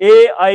AI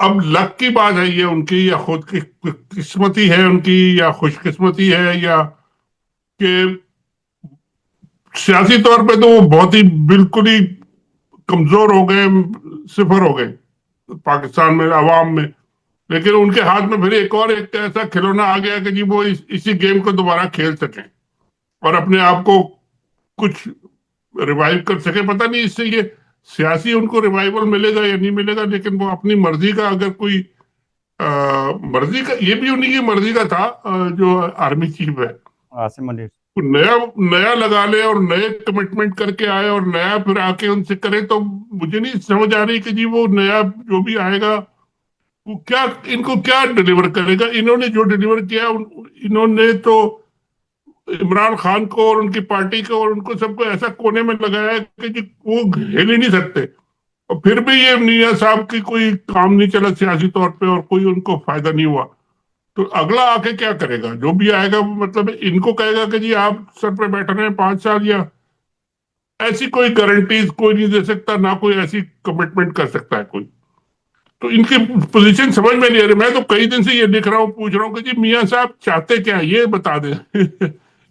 اب لک کی بات ہے یہ ان کی، یا خود کی قسمتی ہے ان کی، یا خوش قسمتی ہے، یا کہ سیاسی طور پہ تو وہ بہت ہی بالکل ہی کمزور ہو گئے، صفر ہو گئے پاکستان میں عوام میں. لیکن ان کے ہاتھ میں پھر ایک اور ایک ایسا کھلونا آ گیا کہ جی وہ اسی گیم کو دوبارہ کھیل سکیں اور اپنے آپ کو کچھ ریوائیو کر سکیں. پتہ نہیں اس سے یہ سیاسی ان کو ریوائیول ملے گا یا نہیں ملے گا، لیکن وہ اپنی مرضی کا اگر کوئی مرضی کا، یہ بھی انہیں کی مرضی کا تھا جو آرمی چیف ہے، عاصم منیر. نیا نیا لگا لے اور نئے کمٹمنٹ کر کے آئے اور نیا پھر آ کے ان سے کرے. تو مجھے نہیں سمجھ آ رہی کہ جی وہ نیا جو بھی آئے گا وہ کیا، ان کو کیا ڈلیور کرے گا. انہوں نے جو ڈلیور کیا انہوں نے تو عمران خان کو اور ان کی پارٹی کو اور ان کو سب کو ایسا کونے میں لگایا کہ جی وہ ہل ہی نہیں سکتے. اور پھر بھی یہ میاں صاحب کی کوئی کام نہیں چلا سیاسی طور پہ اور کوئی ان کو فائدہ نہیں ہوا. تو اگلا آ کے کیا کرے گا؟ جو بھی آئے گا مطلب ان کو کہے گا کہ جی آپ سر پہ بیٹھ رہے ہیں 5 سال، یا ایسی کوئی گارنٹیز کوئی نہیں دے سکتا، نہ کوئی ایسی کمٹمنٹ کر سکتا ہے کوئی. تو ان کی پوزیشن سمجھ میں نہیں آ رہی. میں تو کئی دن سے یہ لکھ رہا ہوں، پوچھ رہا ہوں کہ جی میاں صاحب چاہتے کیا ہے یہ بتا دیں.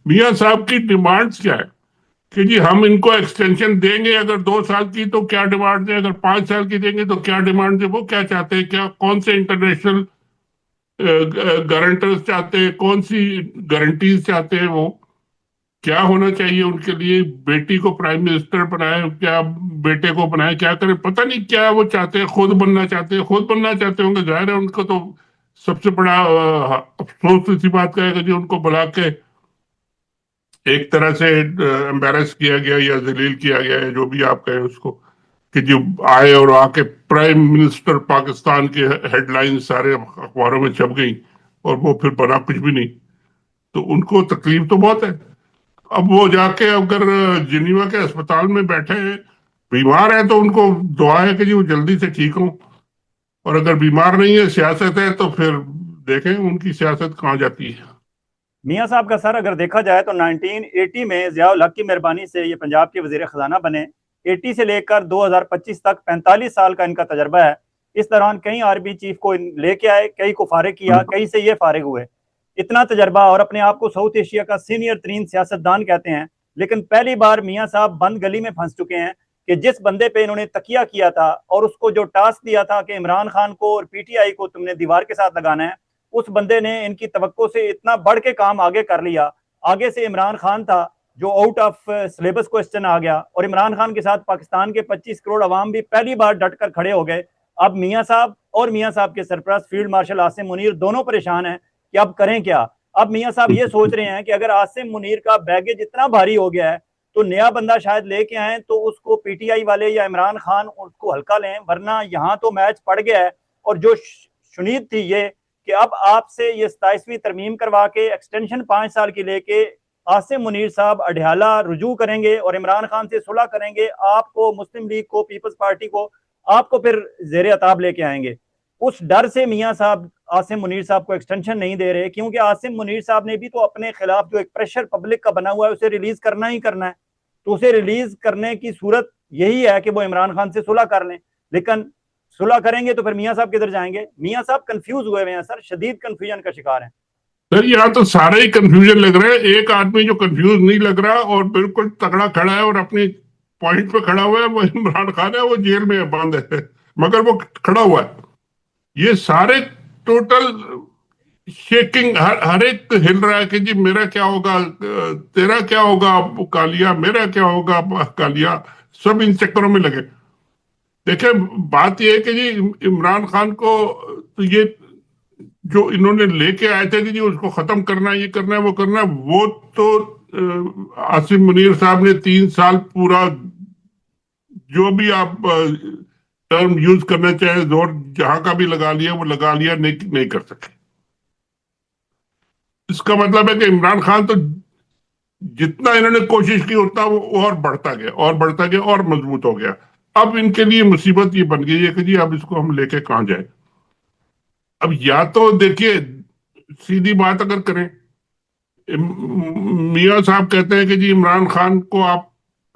میاں صاحب کی ڈیمانڈز کیا ہے کہ جی ہم ان کو ایکسٹینشن دیں گے اگر 2 سال کی تو کیا ڈیمانڈ دیں، اگر 5 سال کی دیں گے تو کیا ڈیمانڈ دیں. وہ کیا چاہتے ہیں، کیا کون سے انٹرنیشنل گارنٹرز چاہتے ہیں، کون سی گارنٹیز چاہتے ہیں، وہ کیا ہونا چاہیے ان کے لیے. بیٹی کو پرائم منسٹر بنائے، کیا بیٹے کو بنائے، کیا کرے، پتہ نہیں کیا وہ چاہتے ہیں. خود بننا چاہتے ہیں، خود بننا چاہتے ہوں گے. ظاہر ہے ان کو تو سب سے بڑا افسوس اسی بات کا ہے کہ جی ان کو بلا کے ایک طرح سے امبیرس کیا گیا یا ذلیل کیا گیا ہے، جو بھی آپ کہیں اس کو، کہ جو آئے اور آ کے پرائم منسٹر پاکستان کے ہیڈ لائن سارے اخباروں میں چھپ گئی اور وہ پھر بنا کچھ بھی نہیں. تو ان کو تکلیف تو بہت ہے. اب وہ جا کے اگر جنیوا کے اسپتال میں بیٹھے ہیں، بیمار ہیں، تو ان کو دعا ہے کہ جی وہ جلدی سے ٹھیک ہوں. اور اگر بیمار نہیں ہے، سیاست ہے، تو پھر دیکھیں ان کی سیاست کہاں جاتی ہے. میاں صاحب کا سر اگر دیکھا جائے تو 1980 میں ضیاء الحق کی مہربانی سے یہ پنجاب کے وزیر خزانہ بنے. 80 سے لے کر 2025 تک 45 سال کا ان کا تجربہ ہے. اس دوران کئی آرمی چیف کو لے کے آئے، کئی کو فارغ کیا، کئی سے یہ فارغ ہوئے. اتنا تجربہ، اور اپنے آپ کو ساؤتھ ایشیا کا سینئر ترین سیاستدان کہتے ہیں. لیکن پہلی بار میاں صاحب بند گلی میں پھنس چکے ہیں کہ جس بندے پہ انہوں نے تکیہ کیا تھا اور اس کو جو ٹاسک دیا تھا کہ عمران خان کو اور پی ٹی آئی کو تم نے دیوار کے ساتھ لگانا ہے، اس بندے نے ان کی توقع سے اتنا بڑھ کے کام آگے کر لیا. آگے سے عمران خان تھا جو آؤٹ آف سلیبس کوسچن آ گیا، اور عمران خان کے ساتھ پاکستان کے 25 کروڑ عوام بھی پہلی بار ڈٹ کر کھڑے ہو گئے. اب میاں صاحب اور میاں صاحب کے سرپرست فیلڈ مارشل عاصم منیر دونوں پریشان ہیں کہ اب کریں کیا. اب میاں صاحب یہ سوچ رہے ہیں کہ اگر عاصم منیر کا بیگیج اتنا بھاری ہو گیا ہے تو نیا بندہ شاید لے کے آئیں تو اس کو پی ٹی آئی والے یا عمران خان اس کو ہلکا لیں، ورنہ یہاں تو میچ پڑ گیا ہے. اور جو شنید تھی یہ کہ اب آپ سے یہ 27ویں ترمیم کروا کے ایکسٹینشن 5 سال کی لے کے عاصم منیر صاحب اڈیالہ رجوع کریں گے اور عمران خان سے صلح کریں گے. آپ کو، مسلم لیگ کو، پیپلز پارٹی کو، آپ کو پھر زیر عتاب لے کے آئیں گے. اس ڈر سے میاں صاحب عاصم منیر صاحب کو ایکسٹینشن نہیں دے رہے، کیونکہ عاصم منیر صاحب نے بھی تو اپنے خلاف جو ایک پریشر پبلک کا بنا ہوا ہے اسے ریلیز کرنا ہی کرنا ہے. تو اسے ریلیز کرنے کی صورت یہی ہے کہ وہ عمران خان سے صلح کر لیں. لیکن صلح کریں گے تو پھر میاں صاحب کدھر جائیں گے؟ میاں صاحب کنفیوز ہوئے ہیں سر، شدید کنفیوژن کا شکار ہیں. سر یہاں تو سارے ہی کنفیوژن لگ رہے ہیں. ایک آدمی جو کنفیوز نہیں لگ رہا اور بالکل تگڑا کھڑا ہے اور اپنی پوائنٹ پہ کھڑا ہوا ہے، وہ عمران خان ہے. وہ جیل میں بند ہے مگر وہ کھڑا ہوا ہے. یہ سارے ٹوٹل شیکنگ، ہر ایک ہل رہا ہے کہ جی میرا کیا ہوگا، تیرا کیا ہوگا کالیا، میرا کیا ہوگا کالیا. سب ان چکروں میں لگے. دیکھیں بات یہ ہے کہ جی عمران خان کو تو یہ جو انہوں نے لے کے آئے تھے کہ جی اس کو ختم کرنا ہے، یہ کرنا ہے، وہ کرنا ہے، وہ تو عاصم منیر صاحب نے 3 سال پورا جو بھی آپ ٹرم یوز کرنا چاہیں زور جہاں کا بھی لگا لیا، وہ لگا لیا، نہیں کر سکے. اس کا مطلب ہے کہ عمران خان تو جتنا انہوں نے کوشش کی اتنا وہ اور بڑھتا گیا اور بڑھتا گیا اور مضبوط ہو گیا. اب ان کے لیے مصیبت یہ بن گئی ہے کہ جی اب اس کو ہم لے کے کہاں جائیں. اب یا تو دیکھیے سیدھی بات اگر کریں، میاں صاحب کہتے ہیں کہ جی عمران خان کو آپ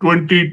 20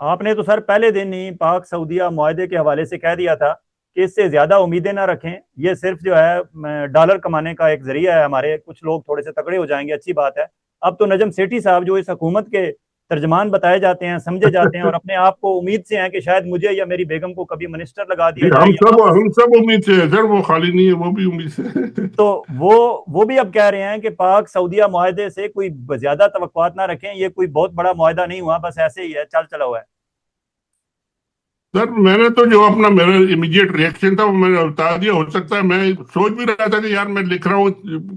آپ نے تو سر پہلے دن ہی پاک سعودیہ معاہدے کے حوالے سے کہہ دیا تھا کہ اس سے زیادہ امیدیں نہ رکھیں، یہ صرف جو ہے ڈالر کمانے کا ایک ذریعہ ہے، ہمارے کچھ لوگ تھوڑے سے تکڑے ہو جائیں گے، اچھی بات ہے۔ اب تو نجم سیٹھی صاحب جو اس حکومت کے ترجمان بتائے جاتے ہیں، سمجھے جاتے ہیں، اور اپنے آپ کو امید سے ہیں کہ شاید مجھے یا میری بیگم کو کبھی منسٹر لگا دیا جائے یا واپس، ہم سب امید سے ہیں سر، وہ خالی نہیں ہے، وہ بھی امید سے ہے۔ تو وہ بھی اب کہہ رہے ہیں کہ پاک سعودیہ معاہدے سے کوئی زیادہ توقعات نہ رکھیں، یہ کوئی بہت بڑا معاہدہ نہیں ہوا، بس ایسے ہی ہے، چل چلا ہوا ہے۔ سر میں نے تو جو اپنا میرا امیڈیٹ ریئیکشن تھا وہ میں نے بتا دیا۔ ہو سکتا ہے میں سوچ بھی رہا تھا کہ یار میں لکھ رہا ہوں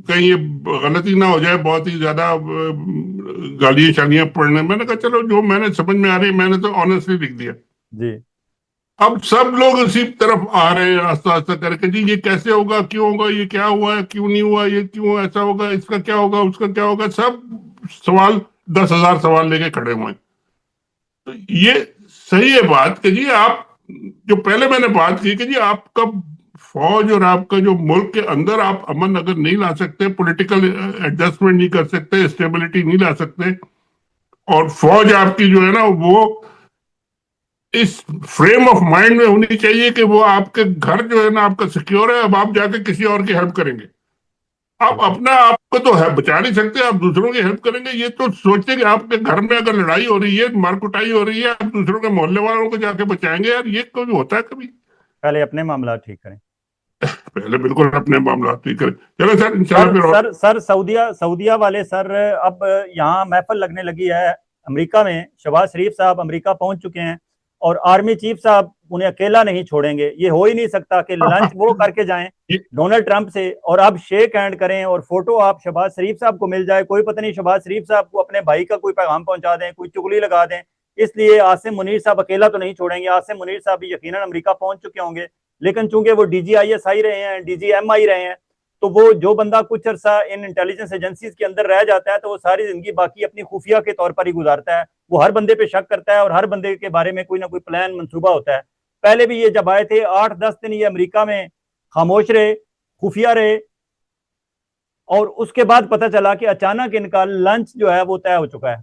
کہیں یہ غلطی نہ ہو جائے، بہت ہی زیادہ گالیاں شالیاں پڑھنے، میں نے کہا چلو جو میں نے سمجھ میں آ رہی ہے میں نے تو آنےسٹلی لکھ دیا۔ جی اب سب لوگ اسی طرف آ رہے ہیں آہستہ آہستہ کر کے، جی یہ کیسے ہوگا، کیوں ہوگا، یہ کیا ہوا ہے، کیوں نہیں ہوا، یہ کیوں ایسا ہوگا، اس کا کیا ہوگا، اس کا کیا ہوگا، سب سوال 10,000 سوال لے کے کھڑے ہوئے ہیں۔ تو یہ صحیح ہے بات کہ جی آپ جو پہلے میں نے بات کی کہ جی آپ کا فوج اور آپ کا جو ملک کے اندر آپ امن اگر نہیں لا سکتے، پولیٹیکل ایڈجسٹمنٹ نہیں کر سکتے، اسٹیبلٹی نہیں لا سکتے، اور فوج آپ کی جو ہے نا وہ اس فریم آف مائنڈ میں ہونی چاہیے کہ وہ آپ کے گھر جو ہے نا آپ کا سیکیور ہے، اب آپ جا کے کسی اور کی ہیلپ کریں گے، آپ بالکل اپنا آپ کو تو بچا نہیں سکتے، آپ دوسروں کی ہیلپ کریں گے، یہ تو سوچتے کہ آپ کے گھر میں اگر لڑائی ہو رہی ہے، مار کٹائی ہو رہی ہے، آپ دوسروں کے محلے والوں کو جا کے بچائیں گے، یار یہ کبھی ہوتا ہے کبھی؟ پہلے اپنے معاملات ٹھیک کریں۔ پہلے بالکل اپنے معاملات نہیں کریں۔ چلو سر سر انشاءاللہ پھر اور سر سر سعودیہ والے سر اب یہاں محفل لگنے لگی ہے امریکہ میں، شہباز شریف صاحب امریکہ پہنچ چکے ہیں، اور آرمی چیف صاحب انہیں اکیلا نہیں چھوڑیں گے، یہ ہو ہی نہیں سکتا کہ لنچ وہ کر کے جائیں ڈونلڈ ٹرمپ سے اور اب شیک ہینڈ کریں اور فوٹو آپ شہباز شریف صاحب کو مل جائے، کوئی پتہ نہیں شہباز شریف صاحب کو اپنے بھائی کا کوئی پیغام پہنچا دیں، کوئی چگلی لگا دیں، اس لیے عاصم منیر صاحب اکیلا تو نہیں چھوڑیں گے، عاصم منیر صاحب بھی یقیناً امریکہ پہنچ چکے ہوں گے، لیکن چونکہ وہ D G I S I رہے ہیں، ڈی جی ایم آئی رہے ہیں، تو وہ جو بندہ کچھ عرصہ ان انٹیلیجنس ایجنسیز کے اندر رہ جاتا ہے تو وہ ساری زندگی باقی اپنی خفیہ کے طور پر ہی گزارتا ہے، وہ ہر بندے پہ شک کرتا ہے اور ہر بندے کے بارے میں کوئی نہ کوئی پلان منصوبہ ہوتا ہے۔ پہلے بھی یہ جب آئے تھے 8-10 دن یہ امریکہ میں خاموش رہے، خفیہ رہے، اور اس کے بعد پتہ چلا کہ اچانک ان کا لنچ جو ہے وہ طے ہو چکا ہے،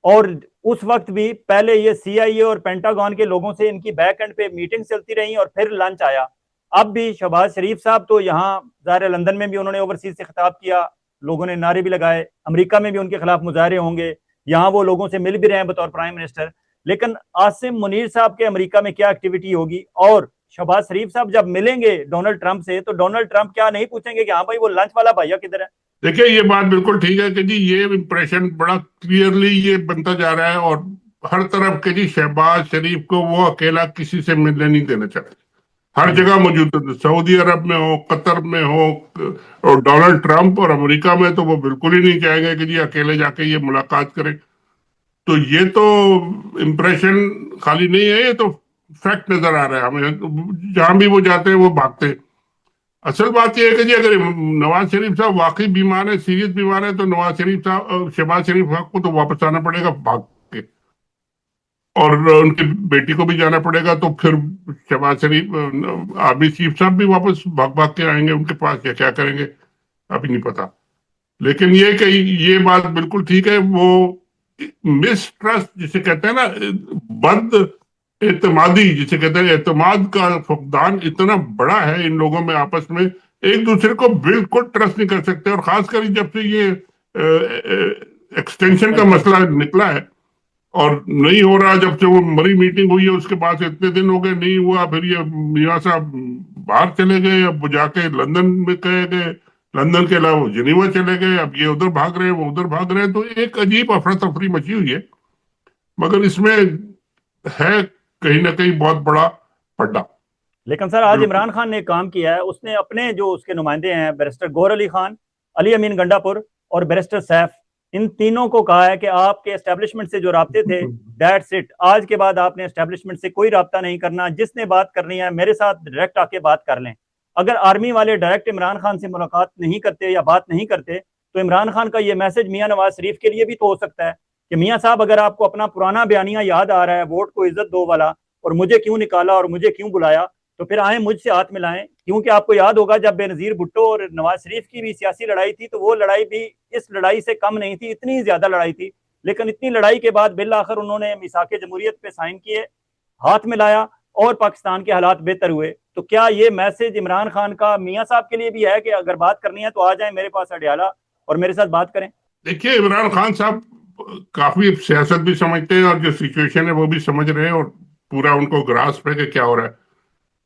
اور اس وقت بھی پہلے یہ سی آئی اے اور پینٹاگون کے لوگوں سے ان کی بیک اینڈ پہ میٹنگ چلتی رہی اور پھر لنچ آیا۔ اب بھی شہباز شریف صاحب تو یہاں ظاہر لندن میں بھی انہوں نے اوورسیز سے خطاب کیا، لوگوں نے نعرے بھی لگائے، امریکہ میں بھی ان کے خلاف مظاہرے ہوں گے، یہاں وہ لوگوں سے مل بھی رہے ہیں بطور پرائم منسٹر، لیکن عاصم منیر صاحب کے امریکہ میں کیا ایکٹیویٹی ہوگی؟ اور شہباز شریف صاحب جب ملیں گے ڈونلڈ ٹرمپ سے تو ڈونلڈ ٹرمپ کیا نہیں پوچھیں گے کہ ہاں بھائی وہ لنچ والا بھائیا کدھر ہے؟ دیکھیں یہ بات بالکل ٹھیک ہے کہ جی یہ امپریشن بڑا کلیئرلی یہ بنتا جا رہا ہے، اور ہر طرف کہ جی شہباز شریف کو وہ اکیلا کسی سے ملنے نہیں دینا چاہتے، ہر جی جگہ موجود ہے، سعودی عرب میں ہو، قطر میں ہو، اور ڈونلڈ ٹرمپ اور امریکہ میں تو وہ بالکل ہی نہیں چاہیں گے کہ جی اکیلے جا کے یہ ملاقات کریں۔ تو یہ تو امپریشن خالی نہیں ہے، یہ تو فیکٹ نظر آ رہا ہے ہمیں، جہاں بھی وہ جاتے ہیں وہ بھاگتے ہیں۔ اصل بات یہ ہے کہ جی اگر نواز شریف صاحب واقعی بیمار ہے، سیریس بیمار ہے، تو نواز شریف صاحب شہباز شریف صاحب کو تو واپس آنا پڑے گا بھاگ کے، اور ان کی بیٹی کو بھی جانا پڑے گا، تو پھر شہباز شریف آرمی چیف صاحب بھی واپس بھاگ بھاگ کے آئیں گے ان کے پاس، یا کیا کریں گے ابھی نہیں پتا۔ لیکن یہ کہ یہ بات بالکل ٹھیک ہے، وہ مس ٹرسٹ جسے کہتے ہیں نا، بد اعتمادی جسے کہتے ہیں، اعتماد کا فقدان اتنا بڑا ہے ان لوگوں میں آپس میں، ایک دوسرے کو بالکل ٹرسٹ نہیں کر سکتے، اور خاص کر جب سے یہ ایکسٹینشن کا ایکسٹینشن، مسئلہ نکلا ہے اور نہیں ہو رہا، جب سے وہ مری میٹنگ ہوئی ہے اس کے بعد سے اتنے دن ہو گئے نہیں ہوا، پھر یہ میاں صاحب باہر چلے گئے، اب وہ جا کے لندن میں کہے گئے، لندن کے علاوہ وہ جنیوا چلے گئے، اب یہ ادھر بھاگ رہے ہیں وہ ادھر بھاگ رہے ہیں، تو ایک عجیب افراتفری مچی ہوئی ہے، مگر اس میں ہے کہیں نہ کہیں بہت بڑا پڈا۔ لیکن سر آج بالکل عمران خان نے ایک کام کیا ہے، اس نے اپنے جو اس کے نمائندے ہیں بیرسٹر گور علی خان، علی امین گنڈا پور اور بیرسٹر سیف، ان تینوں کو کہا ہے کہ آپ کے اسٹیبلشمنٹ سے جو رابطے تھے دیٹس اٹ، آج کے بعد آپ نے اسٹیبلشمنٹ سے کوئی رابطہ نہیں کرنا، جس نے بات کرنی ہے میرے ساتھ ڈائریکٹ آ کے بات کر لیں۔ اگر آرمی والے ڈائریکٹ عمران خان سے ملاقات نہیں کرتے یا بات نہیں کرتے تو عمران خان کا یہ میسج میاں نواز شریف کے لیے بھی تو ہو سکتا ہے کہ میاں صاحب اگر آپ کو اپنا پرانا بیانیہ یاد آ رہا ہے ووٹ کو عزت دو والا، اور مجھے کیوں نکالا اور مجھے کیوں بلایا، تو پھر آئیں مجھ سے ہاتھ ملائیں، کیونکہ آپ کو یاد ہوگا جب بے نظیر بھٹو اور نواز شریف کی بھی سیاسی لڑائی تھی تو وہ لڑائی بھی اس لڑائی سے کم نہیں تھی، اتنی زیادہ لڑائی تھی لیکن اتنی لڑائی کے بعد بالآخر انہوں نے میثاق جمہوریت پہ سائن کیے، ہاتھ ملایا اور پاکستان کے حالات بہتر ہوئے. تو کیا یہ میسج عمران خان کا میاں صاحب کے لیے بھی ہے کہ اگر بات کرنی ہے تو آ جائیں میرے پاس اڈیالہ اور میرے ساتھ بات کریں؟ دیکھیے عمران خان صاحب کافی سیاست بھی سمجھتے ہیں اور جو سچویشن ہے وہ بھی سمجھ رہے ہیں اور پورا ان کو گراسپ ہے کہ کیا ہو رہا ہے.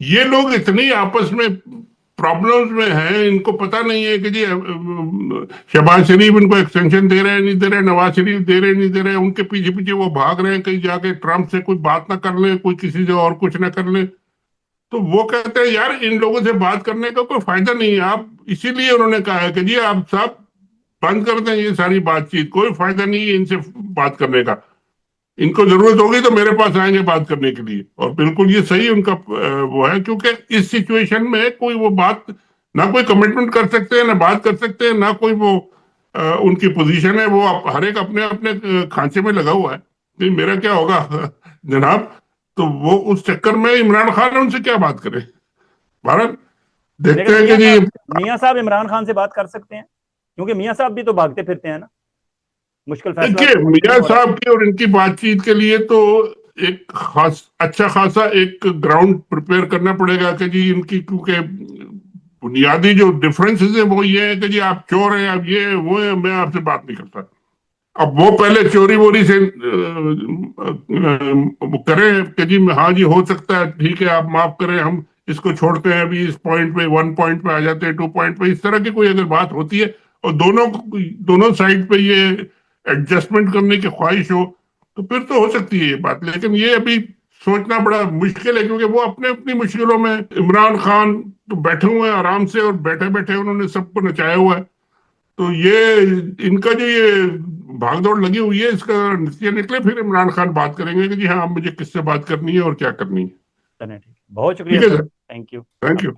یہ لوگ اتنی آپس میں پرابلمز میں ہیں، ان کو پتہ نہیں ہے کہ جی شہباز شریف ان کو ایکسٹینشن دے رہے نہیں دے رہے، نواز شریف دے رہے نہیں دے رہے، ان کے پیچھے پیچھے وہ بھاگ رہے ہیں کہیں جا کے ٹرمپ سے کوئی بات نہ کر لیں، کوئی کسی سے اور کچھ نہ کر لیں. تو وہ کہتے ہیں یار ان لوگوں سے بات کرنے کا کوئی فائدہ نہیں ہے. آپ اسی لیے انہوں نے کہا ہے کہ جی آپ سب بند کر دیں یہ ساری بات چیت، کوئی فائدہ نہیں ہے ان سے بات کرنے کا. ان کو ضرورت ہوگی تو میرے پاس آئیں گے بات کرنے کے لیے. اور بالکل یہ صحیح ان کا وہ ہے، کیونکہ اس سچویشن میں کوئی وہ بات نہ کوئی کمٹمنٹ کر سکتے ہیں، نہ بات کر سکتے ہیں، نہ کوئی وہ ان کی پوزیشن ہے. وہ ہر ایک اپنے اپنے کھانچے میں لگا ہوا ہے کہ میرا کیا ہوگا جناب. تو وہ اس چکر میں عمران خان ان سے کیا بات کرے. بھارت دیکھتے ہیں کہ جی میاں صاحب عمران خان سے بات کر سکتے ہیں، کیونکہ میاں صاحب بھی تو بھاگتے پھرتے ہیں نا مشکل فیصلہ. دیکھیے میاں صاحب کی اور ان کی بات چیت کے لیے تو ایک اچھا خاصا ایک گراؤنڈ پریپیئر کرنا پڑے گا کہ جی ان کی، کیونکہ بنیادی جو ڈفرینسز ہیں وہ یہ ہے کہ جی آپ چور ہیں، آپ یہ وہ ہیں، میں آپ سے بات نہیں کرتا. اب وہ پہلے چوری ووری سے کریں کہ جی ہاں جی ہو سکتا ہے ٹھیک ہے آپ معاف کریں، ہم اس کو چھوڑتے ہیں، ابھی اس پوائنٹ پہ 1 پوائنٹ پہ آ جاتے ہیں 2 پوائنٹ پہ، اس طرح کی کوئی اگر بات ہوتی ہے اور دونوں سائڈ پہ یہ ایڈجسٹمنٹ کرنے کی خواہش ہو تو پھر تو ہو سکتی ہے یہ بات. لیکن یہ ابھی سوچنا بڑا مشکل ہے، کیونکہ وہ اپنے اپنی مشکلوں میں، عمران خان تو بیٹھے ہوئے ہیں آرام سے اور بیٹھے بیٹھے انہوں نے سب کو نچایا ہوا ہے. تو یہ ان کا جو یہ بھاگ دوڑ لگی ہوئی ہے اس کا نتیجہ نکلے پھر عمران خان بات کریں گے کہ جی ہاں مجھے کس سے بات کرنی ہے اور کیا کرنی ہے. بہت شکریہ ٹھیک ہے سر، سر، تھینک یو. Thank you.